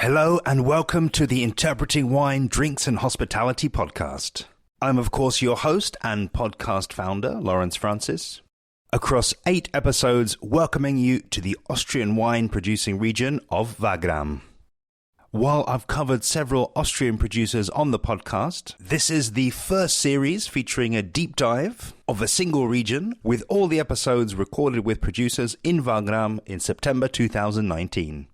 Hello and welcome to the Interpreting Wine, Drinks and Hospitality podcast. I'm of course your host and podcast founder, Lawrence Francis. Across 8 episodes welcoming you to the Austrian wine producing region of Wagram. While I've covered several Austrian producers on the podcast, this is the first series featuring a deep dive of a single region, with all the episodes recorded with producers in Wagram in September 2019.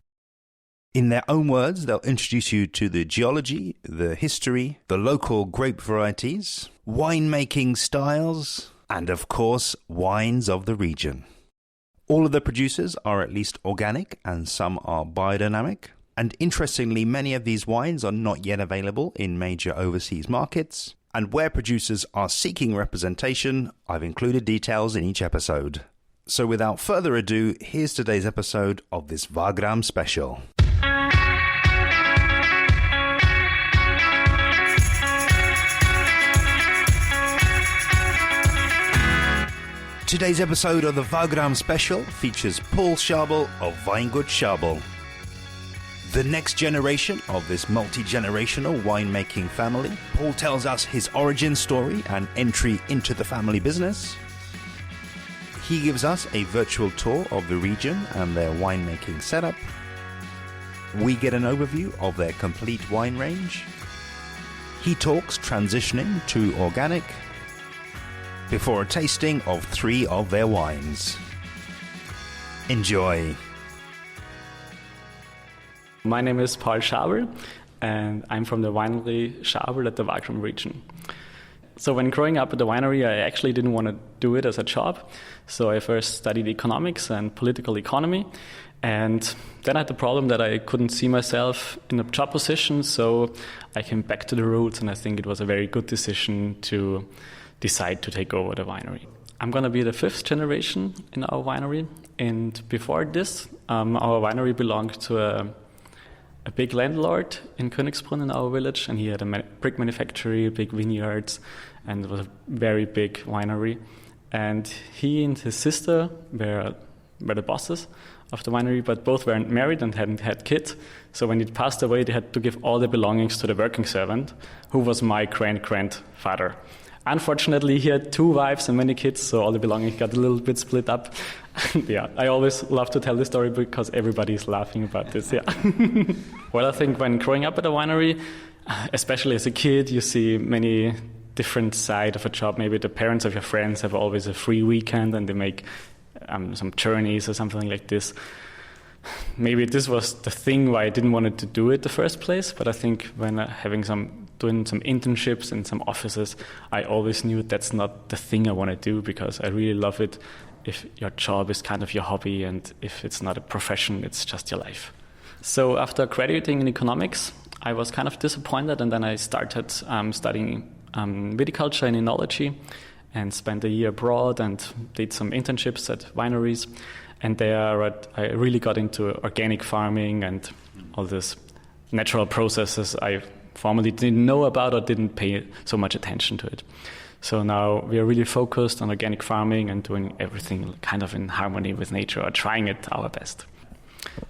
In their own words, they'll introduce you to the geology, the history, the local grape varieties, winemaking styles, and of course, wines of the region. All of the producers are at least organic and some are biodynamic. And interestingly, many of these wines are not yet available in major overseas markets. And where producers are seeking representation, I've included details in each episode. So without further ado, here's today's episode of this Wagram special. Today's episode of the Wagram special features Paul Schabl of Weingut Schabl. The next generation of this multi-generational winemaking family, Paul tells us his origin story and entry into the family business. He gives us a virtual tour of the region and their winemaking setup. We get an overview of their complete wine range. He talks transitioning to organic before a tasting of 3 of their wines. Enjoy. My name is Paul Schabl, and I'm from the winery Schabl at the Wagram region. So when growing up at the winery, I actually didn't want to do it as a job. So I first studied economics and political economy. And then I had the problem that I couldn't see myself in a job position. So I came back to the roots, and I think it was a very good decision to decide to take over the winery. I'm going to be the 5th generation in our winery. And before this, our winery belonged to a big landlord in Königsbrunn in our village, and he had a brick manufactory, big vineyards, and it was a very big winery. And he and his sister were the bosses of the winery, but both weren't married and hadn't had kids. So when he passed away, they had to give all the belongings to the working servant, who was my grandfather. Unfortunately, he had 2 wives and many kids, so all the belongings got a little bit split up. Yeah, I always love to tell this story because everybody's laughing about this, yeah. Well, I think when growing up at a winery, especially as a kid, you see many different sides of a job. Maybe the parents of your friends have always a free weekend and they make some journeys or something like this. Maybe this was the thing why I didn't want to do it the first place, but I think when doing some internships in some offices, I always knew that's not the thing I want to do, because I really love it if your job is kind of your hobby and if it's not a profession, it's just your life. So after graduating in economics, I was kind of disappointed, and then I started studying viticulture and enology and spent a year abroad and did some internships at wineries. And there I really got into organic farming and all these natural processes I formerly didn't know about or didn't pay so much attention to it. So now we are really focused on organic farming and doing everything kind of in harmony with nature, or trying it our best.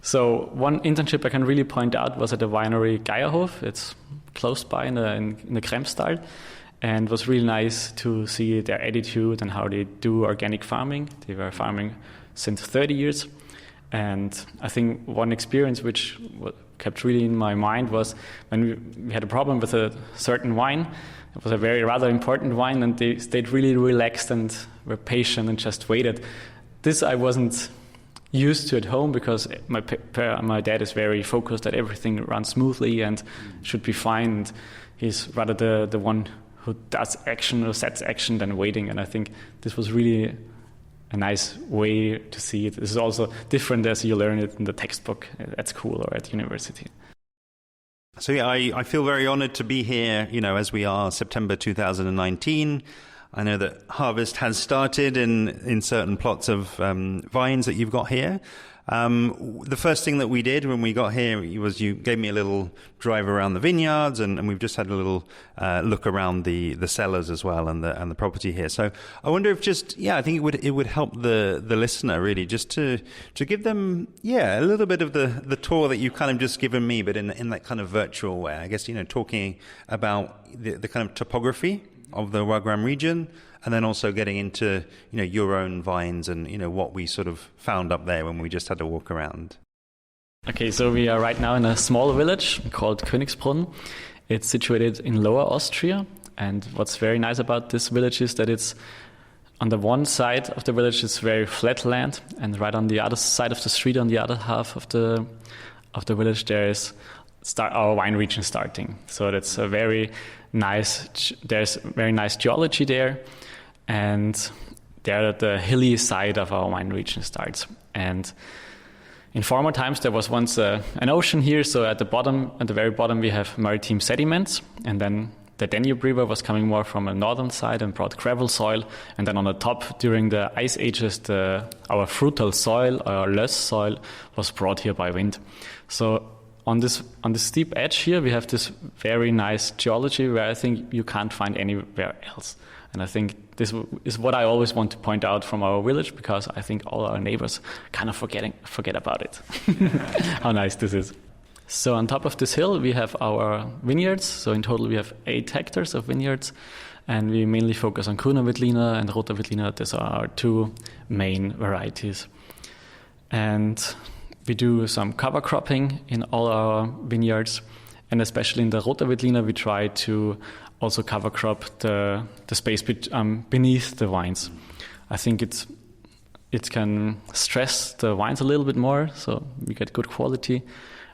So one internship I can really point out was at the winery Geierhof. It's close by in the Kremser, and it was really nice to see their attitude and how they do organic farming. They were farming since 30 years. And I think one experience which kept really in my mind was when we had a problem with a certain wine. It was a rather important wine, and they stayed really relaxed and were patient and just waited. This I wasn't used to at home, because my dad is very focused that everything runs smoothly and should be fine. And he's rather the one who does action or sets action than waiting. And I think this was really a nice way to see it. This is also different as you learn it in the textbook at school or at university. So yeah, I feel very honored to be here, as we are September 2019. I know that harvest has started in certain plots of vines that you've got here. The first thing that we did when we got here was you gave me a little drive around the vineyards, and we've just had a little look around the cellars as well, and the property here. So I wonder if I think it would help the listener really just to give them a little bit of the tour that you've kind of just given me, but in that kind of virtual way. I guess talking about the kind of topography of the Wagram region, and then also getting into your own vines and what we sort of found up there when we just had to walk around. Okay, so we are right now in a small village called Königsbrunn. It's situated in Lower Austria, and what's very nice about this village is that it's on the one side of the village is very flat land, and right on the other side of the street, on the other half of the village, there is our wine region starting. So that's a very nice. There's very nice geology there, and there the hilly side of our wine region starts. And in former times, there was once an ocean here. So at the very bottom, we have maritime sediments, and then the Danube River was coming more from a northern side and brought gravel soil. And then on the top, during the ice ages, our frutal soil, our löss soil, was brought here by wind. So on the steep edge here, we have this very nice geology where I think you can't find anywhere else. And I think this is what I always want to point out from our village, because I think all our neighbors kind of forget about it. How nice this is. So on top of this hill, we have our vineyards. So in total, we have 8 hectares of vineyards, and we mainly focus on Gruner Veltliner and Roter Veltliner. These are our 2 main varieties. And we do some cover cropping in all our vineyards, and especially in the Roter Veltliner, we try to also cover crop the space beneath the vines. I think it can stress the wines a little bit more, so we get good quality.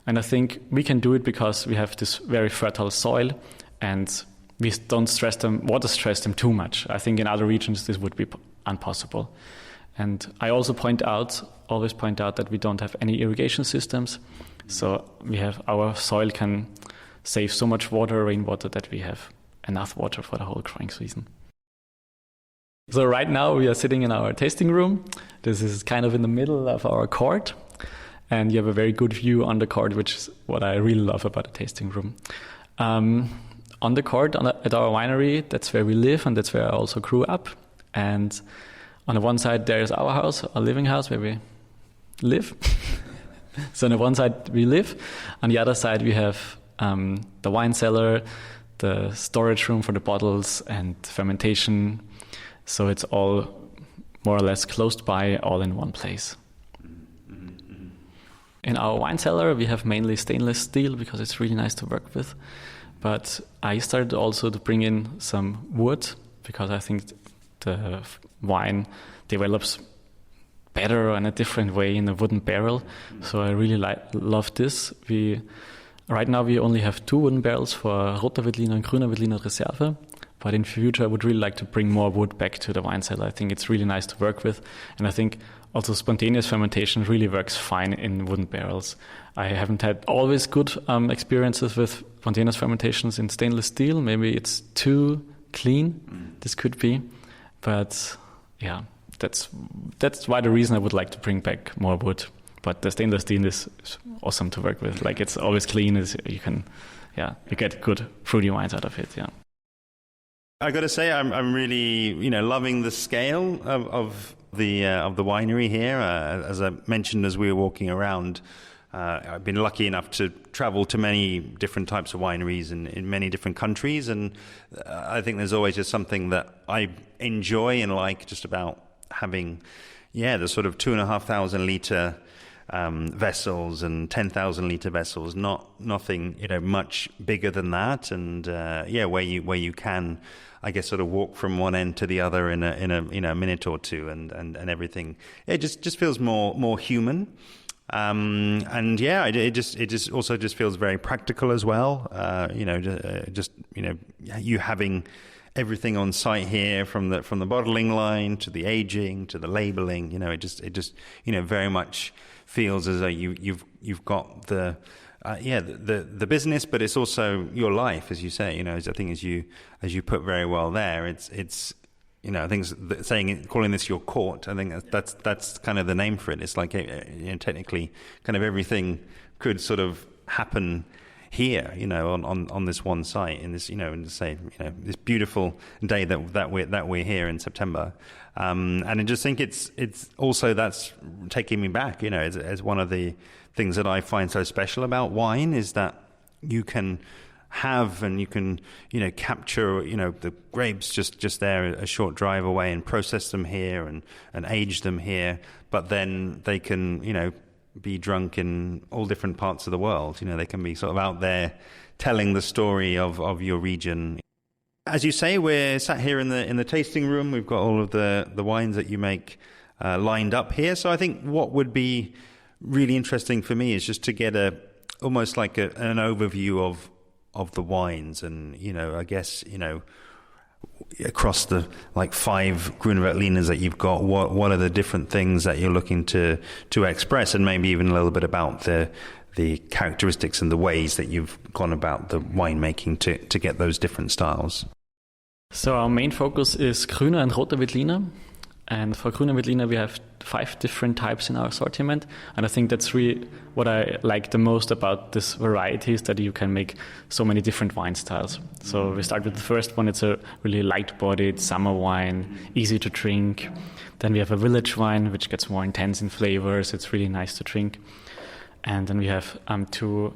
And I think we can do it because we have this very fertile soil, and we don't water stress them too much. I think in other regions this would be impossible. And I also always point out that we don't have any irrigation systems. So our soil can save so much rainwater, that we have enough water for the whole growing season. So right now we are sitting in our tasting room. This is kind of in the middle of our court, and you have a very good view on the court, which is what I really love about a tasting room. On the court at our winery, that's where we live, and that's where I also grew up. And on the one side, there is our house, our living house, where we live. So on the one side, we live. On the other side, we have the wine cellar, the storage room for the bottles, and fermentation. So it's all more or less close by, all in one place. In our wine cellar, we have mainly stainless steel because it's really nice to work with. But I started also to bring in some wood because I think the wine develops better in a different way in a wooden barrel. So I really love this. Right now we only have 2 wooden barrels for Roter Veltliner and Gruner Veltliner Reserve. But in future, I would really like to bring more wood back to the wine cellar. I think it's really nice to work with. And I think also spontaneous fermentation really works fine in wooden barrels. I haven't had always good experiences with spontaneous fermentations in stainless steel. Maybe it's too clean. This could be. But yeah, that's why the reason I would like to bring back more wood. But the stainless steel is awesome to work with. Like, it's always clean. You get good fruity wines out of it. Yeah. I got to say, I'm really loving the scale of the winery here. As I mentioned, as we were walking around, I've been lucky enough to travel to many different types of wineries in many different countries, and I think there's always just something that I enjoy and like just about having, the sort of 2,500 litre vessels and 10,000 litre vessels, nothing much bigger than that, and where you can, I guess, sort of walk from one end to the other in a minute or two, and everything. It just feels more human, it just also just feels very practical as well. You having everything on site here, from the bottling line to the aging to the labeling. It just very much feels as though you've got the business, but it's also your life, as you say. I think as you put very well there, it's I think calling this your court, I think that's kind of the name for it. It's like, technically kind of everything could sort of happen here, on this one site, in this, this beautiful day that we're here in September. And I just think it's also, that's taking me back, as one of the things that I find so special about wine is that you can have and you can capture the grapes just there a short drive away and process them here and age them here, but then they can be drunk in all different parts of the world. They can be sort of out there telling the story of your region. As you say, we're sat here in the tasting room. We've got all of the wines that you make lined up here. So I think what would be really interesting for me is just to get almost like an overview of the wines, and I guess across the 5 Gruner Veltliners that you've got, what are the different things that you're looking to express, and maybe even a little bit about the characteristics and the ways that you've gone about the winemaking to get those different styles. So our main focus is Gruner and Roter Veltliner. And for Gruner Veltliner, we have 5 different types in our assortment. And I think that's really what I like the most about this variety, is that you can make so many different wine styles. So we start with the first one. It's a really light-bodied summer wine, easy to drink. Then we have a village wine, which gets more intense in flavors. It's really nice to drink. And then we have 2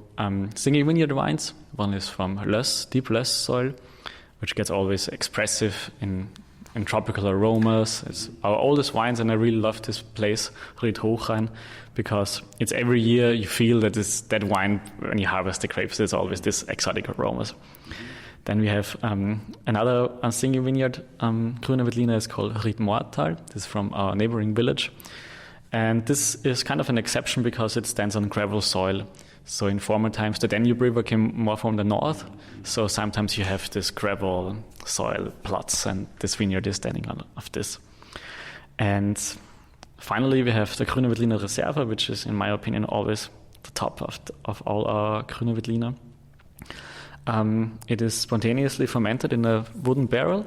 single vineyard wines. One is from Löss, deep Löss soil, which gets always expressive in tropical aromas. It's our oldest wines, and I really love this place, Ried Hochrain, because it's every year you feel that wine, when you harvest the grapes, there's always this exotic aromas. Then we have another single vineyard Gruner Veltliner is called Ried Mortal. This is from our neighboring village. And this is kind of an exception because it stands on gravel soil. So in former times, the Danube River came more from the north. So sometimes you have this gravel soil plots, and this vineyard is standing on of this. And finally, we have the Gruner Veltliner Reserve, which is, in my opinion, always the top of all our Gruner Veltliner. It is spontaneously fermented in a wooden barrel,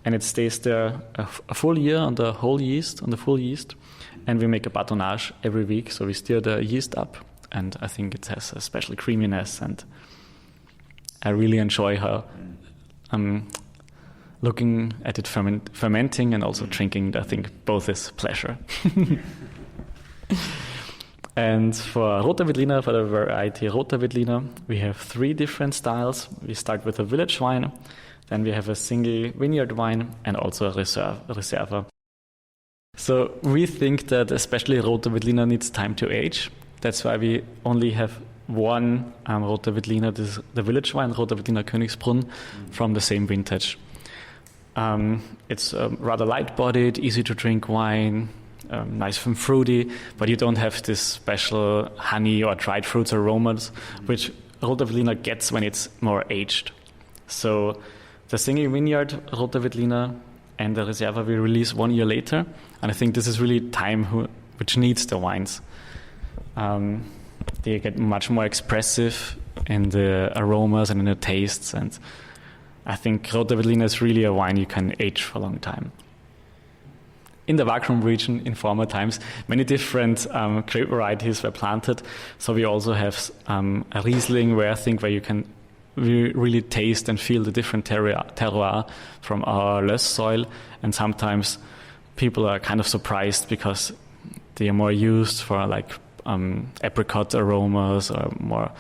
and it stays there a full year on the full yeast. And we make a batonnage every week, so we stir the yeast up. And I think it has a special creaminess, and I really enjoy how looking at it fermenting and also drinking. I think both is pleasure. And for Roter Veltliner, for the variety Roter Veltliner, we have 3 different styles. We start with a village wine, then we have a single vineyard wine, and also a reserve. So we think that especially Roter Veltliner needs time to age. That's why we only have one Roter Veltliner, this is the village wine, Roter Veltliner Königsbrunn, from the same vintage. It's rather light-bodied, easy-to-drink wine, nice and fruity, but you don't have this special honey or dried fruits aromas, which Roter Veltliner gets when it's more aged. So the single vineyard Roter Veltliner and the Reserve we release 1 year later, and I think this is really time which needs the wines. They get much more expressive in the aromas and in the tastes, and I think Roter Veltliner is really a wine you can age for a long time. In the Wagram region, in former times, many different grape varieties were planted, so we also have a Riesling where you can really taste and feel the different terroir from our Löss soil, and sometimes people are kind of surprised because they are more used for apricot aromas or more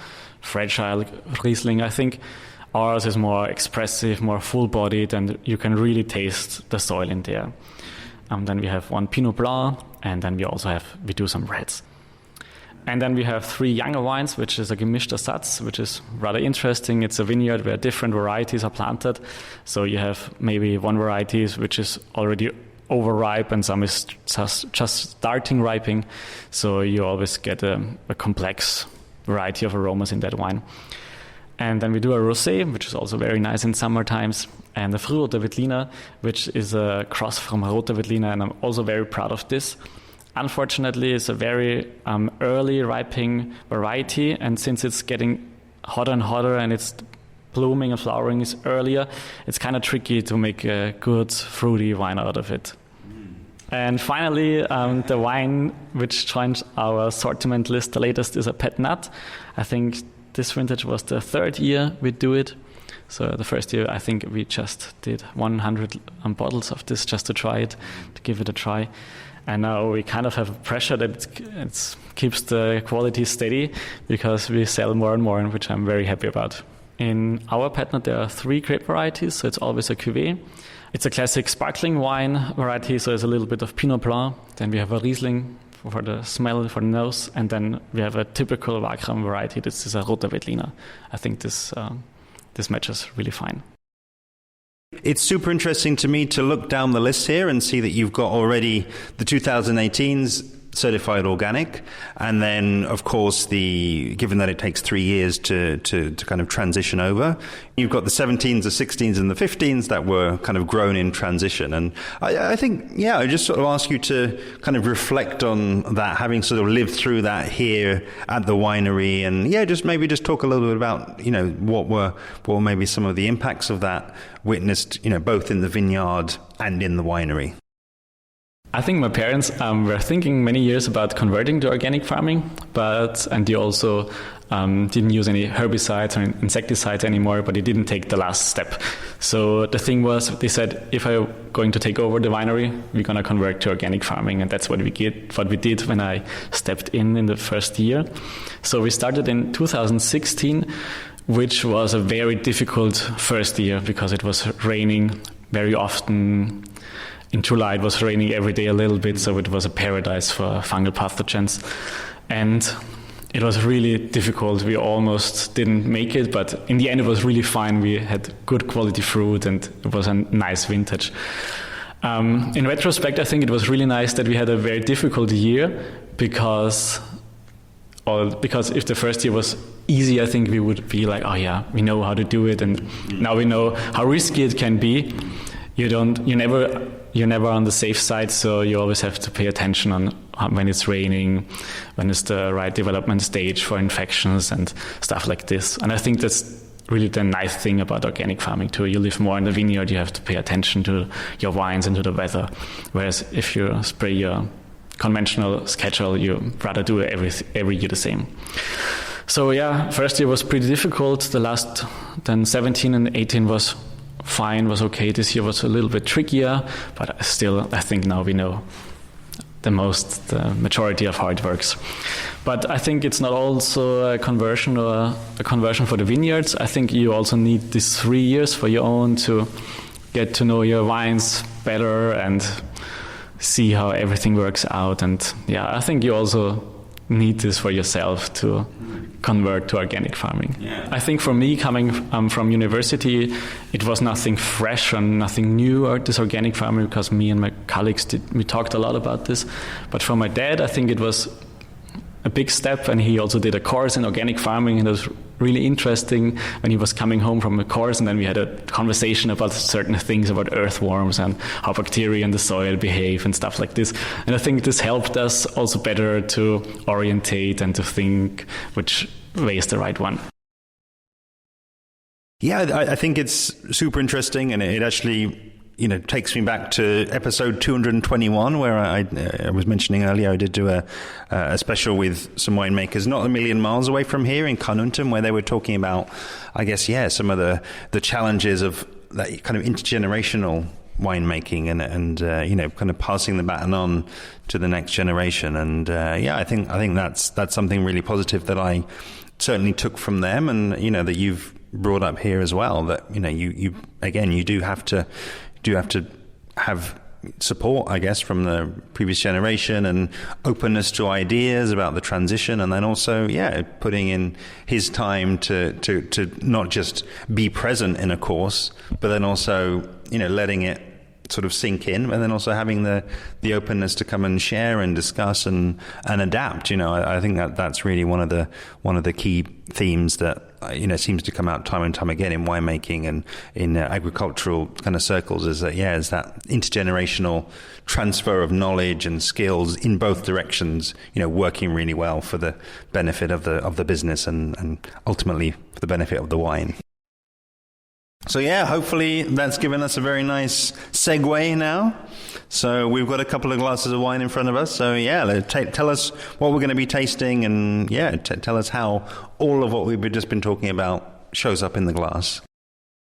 fragile Riesling. I think ours is more expressive, more full-bodied, and you can really taste the soil in there. Then we have one Pinot Blanc, and then we do some reds. And then we have 3 younger wines, which is a gemischter Satz, which is rather interesting. It's a vineyard where different varieties are planted. So you have maybe one variety which is already overripe and some is just starting ripening. So you always get a complex variety of aromas in that wine. And then we do a rosé, which is also very nice in summer times, and a Roter Veltliner, which is a cross from Roter Veltliner, and I'm also very proud of this. Unfortunately, it's a very early ripening variety, and since it's getting hotter and hotter and it's blooming and flowering is earlier, it's kind of tricky to make a good fruity wine out of it. And finally, the wine which joins our assortment list the latest is a Pet Nat. I think this vintage was the third year we do it. So the first year, I think we just did 100 bottles of this just to try it, to give it a try. And now we kind of have pressure that it keeps the quality steady because we sell more and more, which I'm very happy about. In our Pet Nat, there are 3 grape varieties, so it's always a cuvée. It's a classic sparkling wine variety, so it's a little bit of Pinot Blanc. Then we have a Riesling for the smell, for the nose. And then we have a typical Wagram variety. This is a Roter Veltliner. I think this matches really fine. It's super interesting to me to look down the list here and see that you've got already the 2018s certified organic, and then of course given that it takes 3 years to kind of transition over, you've got the 17s, the 16s and the 15s that were kind of grown in transition. And I think I just sort of ask you to kind of reflect on that, having sort of lived through that here at the winery, and just talk a little bit about what were maybe some of the impacts of that witnessed both in the vineyard and in the winery. I think my parents were thinking many years about converting to organic farming, and they also didn't use any herbicides or insecticides anymore, but they didn't take the last step. So the thing was, they said, if I'm going to take over the winery, we're going to convert to organic farming, and that's what we did when I stepped in the first year. So we started in 2016, which was a very difficult first year because it was raining very often. In July, it was raining every day a little bit, so it was a paradise for fungal pathogens. And it was really difficult. We almost didn't make it, but in the end, it was really fine. We had good quality fruit, and it was a nice vintage. In retrospect, I think it was really nice that we had a very difficult year because if the first year was easy, I think we would be like, we know how to do it, and now we know how risky it can be. You're never on the safe side, so you always have to pay attention on when it's raining, when it's the right development stage for infections and stuff like this. And I think that's really the nice thing about organic farming too. You live more in the vineyard, you have to pay attention to your wines and to the weather. Whereas if you spray your conventional schedule, you rather do it every year the same. So first year was pretty difficult. Then 17 and 18 was fine, was okay. This year was a little bit trickier, but still, I think now we know the majority of how it works. But I think it's not also a conversion for the vineyards. I think you also need these 3 years for your own to get to know your wines better and see how everything works out. And I think you also need this for yourself to convert to organic farming. I think for me, coming from university, it was nothing fresh and nothing new about this organic farming because me and my colleagues we talked a lot about this. But for my dad, I think it was a big step, and he also did a course in organic farming, and it was really interesting when he was coming home from a course, and then we had a conversation about certain things about earthworms and how bacteria in the soil behave and stuff like this. And I think this helped us also better to orientate and to think which way is the right one. I think it's super interesting, and it actually takes me back to episode 221, where I was mentioning earlier I did do a special with some winemakers not a million miles away from here in Carnuntum, where they were talking about, I guess, some of the challenges of that kind of intergenerational winemaking and kind of passing the baton on to the next generation. And I think that's something really positive that I certainly took from them, and that you've brought up here as well. That you do have to have support, I guess, from the previous generation and openness to ideas about the transition, and then also, putting in his time to not just be present in a course, but then also, letting it sort of sink in, and then also having the openness to come and share and discuss and adapt. I think that's really one of the key themes that seems to come out time and time again in winemaking and in agricultural kind of circles, is that is that intergenerational transfer of knowledge and skills in both directions, working really well for the benefit of the business and ultimately for the benefit of the wine. So yeah, hopefully that's given us a very nice segue now. So we've got a couple of glasses of wine in front of us. So yeah, tell us what we're going to be tasting, and yeah, tell us how all of what we've just been talking about shows up in the glass.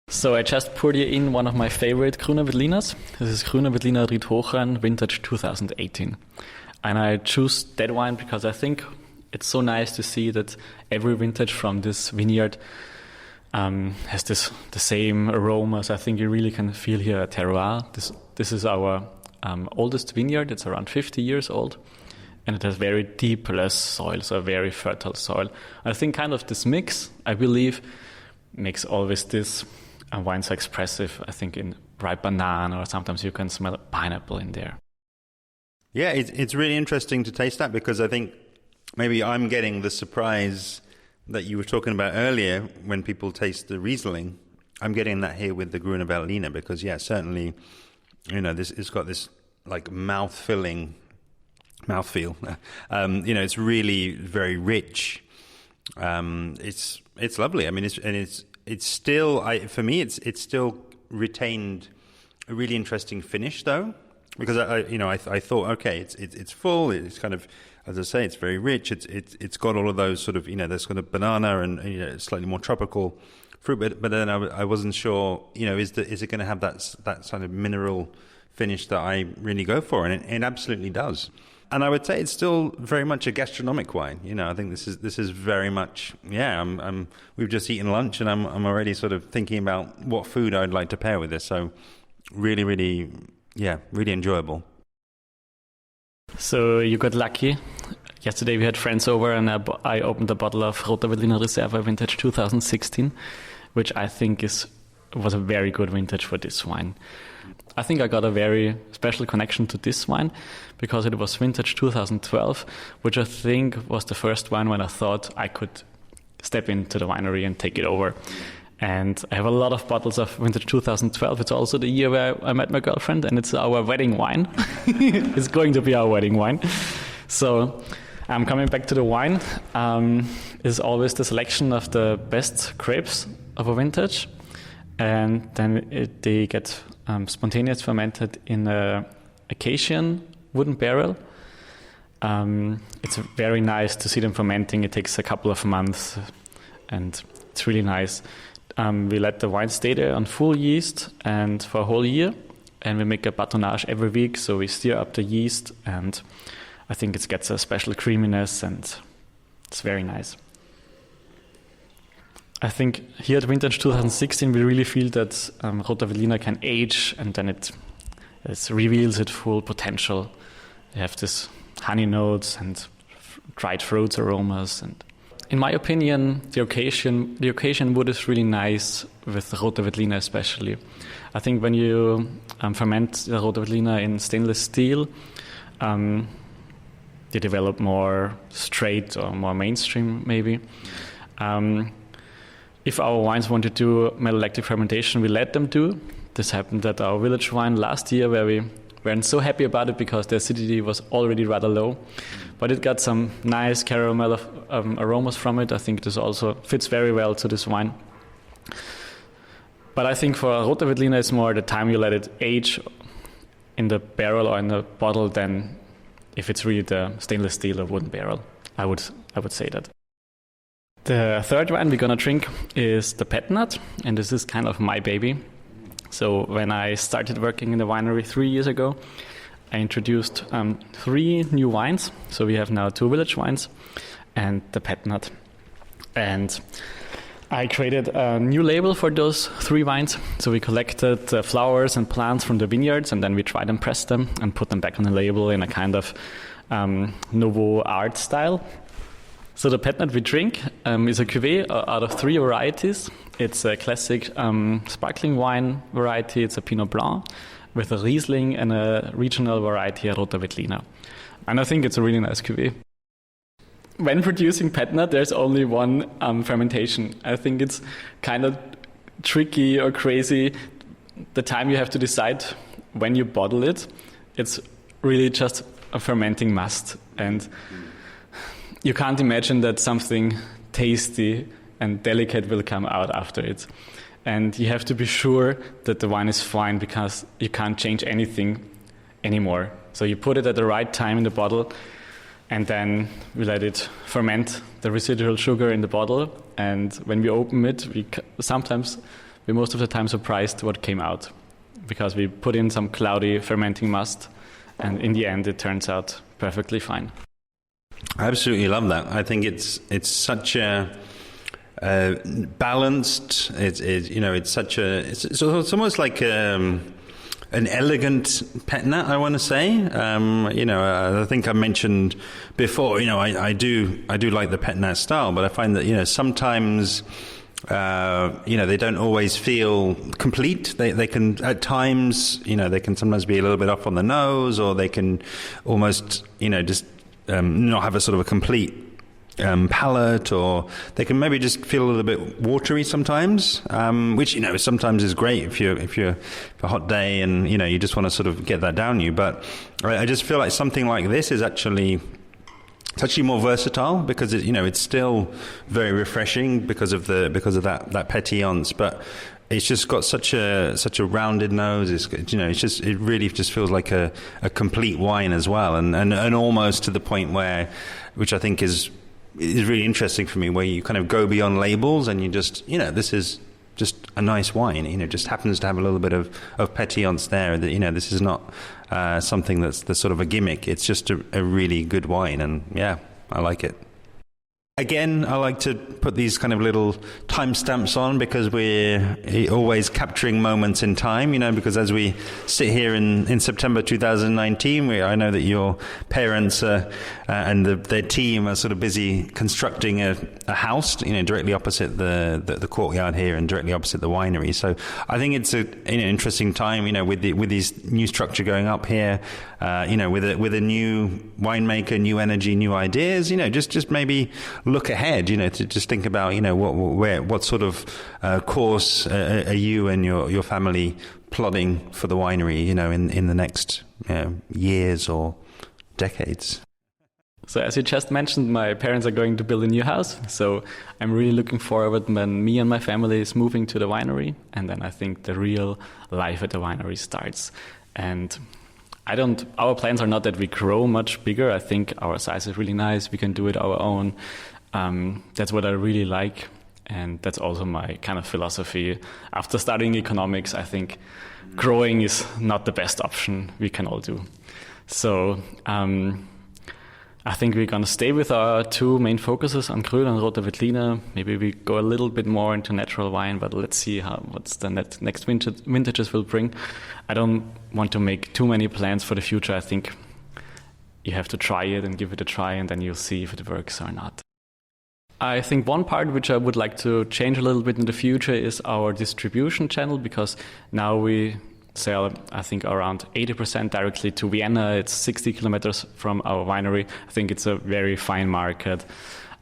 So I just poured you in one of my favorite Gruner Veltliners. This is Gruner Veltliner Ried Hochrain, vintage 2018. And I choose that wine because I think it's so nice to see that every vintage from this vineyard has the same aromas. I think you really can feel here a terroir. This is our oldest vineyard. It's around 50 years old. And it has very deep loess soil, so a very fertile soil. I think kind of this mix, I believe, makes always this wine so expressive. I think in ripe banana, or sometimes you can smell pineapple in there. Yeah, it's really interesting to taste that, because I think maybe I'm getting the surprise that you were talking about earlier when people taste the Riesling. I'm getting that here with the Gruner Veltliner, because yeah, certainly, it's got this like mouthfeel. It's really very rich. It's lovely. I mean, it's still, for me, it's still retained a really interesting finish though, because I thought, okay, it's full. It's kind of, as I say, it's very rich. It's got all of those sort of, there's kind of banana and slightly more tropical fruit, but then I wasn't sure, is it going to have that sort of mineral finish that I really go for, and it absolutely does. And I would say it's still very much a gastronomic wine. I think this is very much, we've just eaten lunch, and I'm already sort of thinking about what food I'd like to pair with this. So really, really, really enjoyable. So you got lucky. Yesterday we had friends over, and I opened a bottle of Roter Veltliner Reserve vintage 2016, which I think was a very good vintage for this wine. I think I got a very special connection to this wine because it was vintage 2012, which I think was the first wine when I thought I could step into the winery and take it over. And I have a lot of bottles of vintage 2012. It's also the year where I met my girlfriend, and it's our wedding wine. It's going to be our wedding wine. So I'm coming back to the wine. Is always the selection of the best grapes of a vintage. And then they get spontaneous fermented in a Acacian wooden barrel. It's very nice to see them fermenting. It takes a couple of months, and it's really nice. We let the wine stay there on full yeast and for a whole year, and we make a batonnage every week, so we stir up the yeast, and I think it gets a special creaminess, and it's very nice. I think here at vintage 2016 we really feel that Roter Veltliner can age, and then it reveals its full potential. You have this honey notes and dried fruits aromas, and in my opinion the Acacian wood is really nice with Roter Veltliner especially. I think when you ferment the Roter Veltliner in stainless steel, they develop more straight or more mainstream maybe. If our wines want to do malolactic fermentation, we let them do. This happened at our village wine last year, where we weren't so happy about it because the acidity was already rather low. But it got some nice caramel aromas from it. I think this also fits very well to this wine. But I think for Roter Veltliner, it's more the time you let it age in the barrel or in the bottle than if it's really the stainless steel or wooden barrel. I would say that. The third wine we're going to drink is the Pet Nut, and this is kind of my baby. So when I started working in the winery 3 years ago, I introduced 3 new wines. So we have now 2 village wines and the Pet Nut. And I created a new label for those 3 wines. So we collected flowers and plants from the vineyards, and then we dried and pressed them and put them back on the label in a kind of nouveau art style. So the Pet Nut we drink is a cuvée out of 3 varieties. It's a classic sparkling wine variety. It's a Pinot Blanc with a Riesling and a regional variety, a Roter Veltliner. And I think it's a really nice cuvée. When producing Pet Nut, there's only one fermentation. I think it's kind of tricky or crazy. The time you have to decide when you bottle it, it's really just a fermenting must. And you can't imagine that something tasty and delicate will come out after it. and you have to be sure that the wine is fine because you can't change anything anymore. So you put it at the right time in the bottle, and then we let it ferment the residual sugar in the bottle. And when we open it, we're most of the time surprised what came out, because we put in some cloudy fermenting must, and in the end it turns out perfectly fine. I absolutely love that. I think it's such a balanced. It's almost like an elegant petnat, I want to say. I think I mentioned before. I do like the petnat style, but I find that sometimes. They don't always feel complete. They can at times, they can sometimes be a little bit off on the nose, or they can almost, just not have a sort of a complete palate, or they can maybe just feel a little bit watery sometimes, which sometimes is great if you're a hot day and you just want to sort of get that down you. But I just feel like something like this is actually. It's actually more versatile because it's still very refreshing because of that pétillance, but it's just got such a rounded nose. It really just feels like a complete wine as well, and almost to the point where, which I think is really interesting for me, where you kind of go beyond labels and you just this is just a nice wine. It just happens to have a little bit of pétillance there. That this is not something that's the sort of a gimmick. It's just a really good wine, and yeah, I like it. Again, I like to put these kind of little timestamps on because we're always capturing moments in time, because as we sit here in September 2019, I know that your parents and their team are sort of busy constructing a house, directly opposite the courtyard here and directly opposite the winery. So I think it's an interesting time, with this new structure going up here, with a new winemaker, new energy, new ideas, just maybe look ahead, to just think about, what sort of course are you and your family plotting for the winery, in the next years or decades. So as you just mentioned, my parents are going to build a new house. So I'm really looking forward when me and my family is moving to the winery. And then I think the real life at the winery starts. And our plans are not that we grow much bigger. I think our size is really nice. We can do it our own. That's what I really like. And that's also my kind of philosophy. After studying economics, I think growing is not the best option we can all do. So I think we're going to stay with our two main focuses on Gruner and Roter Veltliner. Maybe we go a little bit more into natural wine, but let's see what's the next vintages will bring. I don't want to make too many plans for the future. I think you have to try it and give it a try, and then you'll see if it works or not. I think one part which I would like to change a little bit in the future is our distribution channel, because now we sell, I think, around 80% directly to Vienna. It's 60 kilometers from our winery. I think it's a very fine market.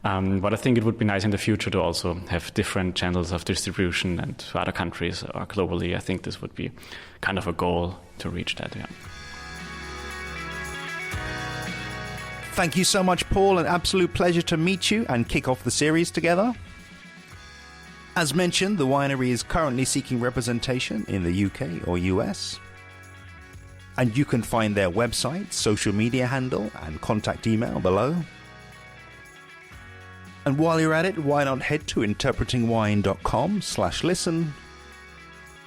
But I think it would be nice in the future to also have different channels of distribution and to other countries or globally. I think this would be kind of a goal to reach that, yeah. Thank you so much, Paul. An absolute pleasure to meet you and kick off the series together. As mentioned, the winery is currently seeking representation in the UK or US. And you can find their website, social media handle, and contact email below. And while you're at it, why not head to interpretingwine.com/listen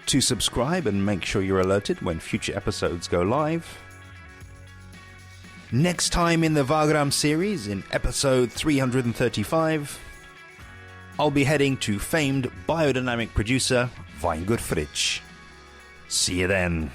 to subscribe and make sure you're alerted when future episodes go live. Next time in the Wagram series, in episode 335, I'll be heading to famed biodynamic producer Weingut Schabl. See you then.